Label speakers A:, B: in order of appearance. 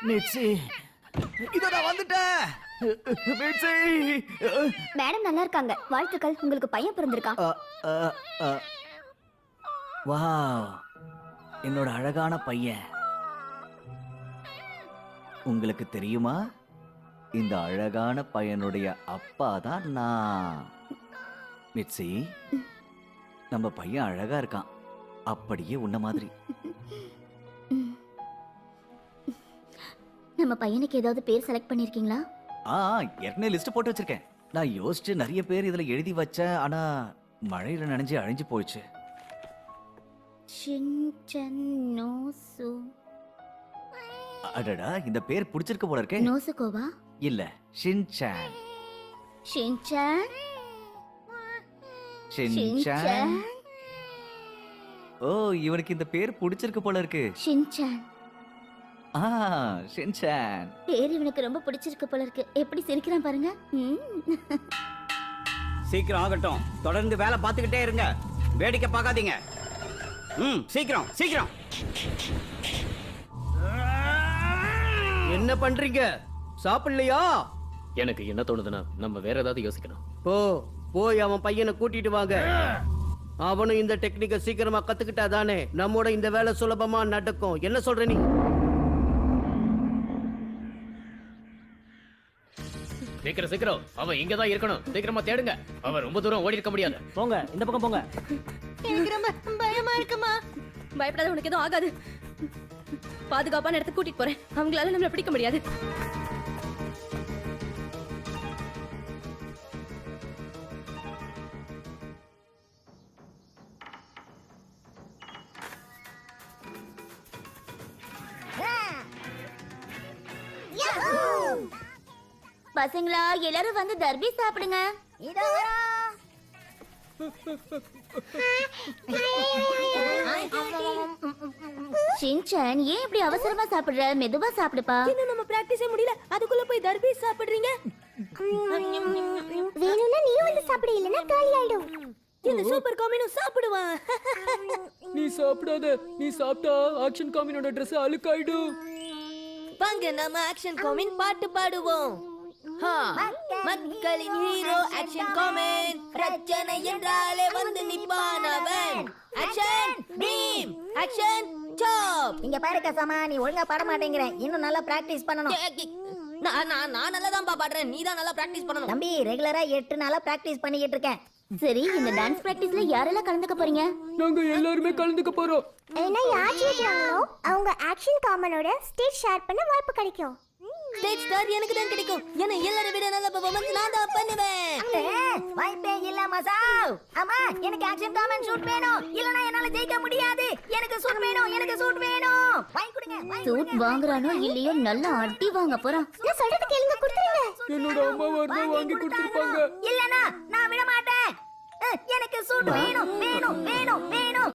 A: மிச்சி, இதோ நான் வந்துட்டேன். மிச்சி.
B: மேடம் நல்லா இருக்காங்க. வாழ்த்துக்கள், உங்களுக்கு பையன் பிறந்திருக்கான்.
A: வாவ், என்னோட அழகான பையன். உங்களுக்கு தெரியுமா, இந்த அழகான பையனுடைய அப்பா தான் நான். மிட்சி, நம்ம பையன் அழகா இருக்கான், அப்படியே உன்ன மாதிரி.
B: நம்ம பையனுக்கு ஏதாவது பேர் செலக்ட் பண்ணிருக்கீங்களா?
A: ஏற்கனவே லிஸ்ட் போட்டு வச்சிருக்கேன். நான் யோசிச்சு நிறைய பேர் இதுல எழுதி வச்சேன், ஆனா மழையில நனைஞ்சு அழிஞ்சு போயிடுச்சு. அடடா, இந்த பேர் பிடிச்சிருக்க போல இருக்கே.
B: நோசுகோவா?
A: இல்ல, ஷின்சான்.
B: ஷின்சான்.
A: ஷின்சான். ஓ, இவனுக்கு இந்த பேர் பிடிச்சிருக்க போல இருக்கு.
B: ஷின்சான்.
A: ஷின்சான்.
B: பேர் இவனுக்கு ரொம்ப பிடிச்சிருக்கு போல இருக்கு. எப்படி சிரிக்கிறான் பாருங்க.
C: சீக்கிரம் ஆகட்டும், தொடர்ந்து வேலை பார்த்துக்கிட்டே இருங்க, வேடிக்கை பார்க்காதீங்க. சீக்கிரம் சீக்கிரம்.
D: என்ன பண்றீங்க? சாப்பிடலையா?
E: எனக்கு என்ன தோணுதுன்னா, நம்ம வேற ஏதாவது யோசிக்கணும்.
D: போய் அவன் பையனை கூட்டிட்டு வாங்க. அவனும் இந்த டெக்னிக்கை சீக்கிரமா கத்துக்கிட்டா தானே நம்மோட இந்த வேலை சுலபமா நடக்கும். என்ன சொல்ற நீ?
E: சீக்கிரம் சீக்கிரம், அவன் இங்க தான் இருக்கணும். சீக்கிரமா தேடுங்க, அவன் ரொம்ப தூரம் ஓடி இருக்க முடியாது.
D: போங்க, இந்த பக்கம் போங்க.
F: எனக்கு ரொம்ப பயமா இருக்குமா. பயப்படாத, உனக்கு எதுவும் ஆகாது. பாதுகாப்பான இடத்துக்கு கூட்டிட்டு போறேன். அவங்களால நம்மள பிடிக்க முடியாது.
B: பசங்களா, எல்லாரும் வந்து தர்பி சாப்பிடுங்க. ஷின்சான், ஏன் இப்படி அவசரமா சாப்பிடுற? மெதுவா சாப்பிடுப்பா.
F: இன்னும் நம்ம பிராக்டிஸே முடியல, அதுக்குள்ள போய் தர்பி சாப்பிடுறீங்க.
B: வேணும்னா நீ வந்து சாப்பிடு, இல்லனா காலி ஆயிடும்.
F: இந்த சூப்பர் காமினும் சாப்பிடுவான்.
G: நீ சாப்பிடாத. நீ சாப்பிட்டா ஆக்ஷன் காமினோட Dress அழுக்காயிடும்.
F: வாங்க, நம்ம ஆக்ஷன் காமின் பாட்டு பாடுவோம். மக்களின் ஹீரோ ஆக்ஷன் காமின். பிரச்சனை என்றாலே வந்து நிப்பான் அவன். ஆக்ஷன் பீம், ஆக்ஷன் சாப்.
B: இங்க பாரு கசாமா, நீ ஒழுங்கா பாட மாட்டேங்கிற. இன்னும் நல்லா பிராக்டிஸ் பண்ணணும்.
F: நான் நல்லா தான் பாடுறேன், நீ தான் நல்லா பிராக்டிஸ் பண்ணணும்.
B: தம்பி, ரெகுலரா 8 நாளா பிராக்டிஸ் பண்ணிக்கிட்டு இருக்கேன். சரி, இந்த டான்ஸ் பிராக்டிஸ்ல யாரெல்லாம் கலந்துக்க போறீங்க?
G: நாங்க எல்லாருமே கலந்துக்க போறோம்.
H: ஏன்னா யார் ஜெயிக்கிறாங்களோ அவங்க ஆக்ஷன் காமனோட ஸ்டேஜ் ஷேர் பண்ண வாய்ப்பு கிடைக்கும்.
F: ஸ்டேஜ் ஸ்டார் எனக்கு தான் கிடைக்கும். ஏன்னா எல்லாரை விட நல்ல பெர்ஃபார்மன்ஸ் நான் தான் பண்ணுவேன்.
B: வாய்ப்பே இல்ல மசாவ். அம்மா, எனக்கு ஆக்ஷன் காமன் ஷூட் வேணும், இல்லனா என்னால ஜெயிக்க முடியாது. எனக்கு சூட் வேணும், எனக்கு சூட் வேணும். வாங்கி கொடுங்க. சூட் வாங்குறானோ இல்லையோ, நல்லா அடி வாங்க போறான்.
H: நான் சொல்றது கேளுங்க, கொடுத்துருங்க.
G: என்னோட அம்மா வரணும், வாங்கி கொடுத்துருப்பாங்க.
B: இல்லனா நான் விட மாட்டேன். எனக்கு சூட் வேணும், வேணும், வேணும், வேணும்.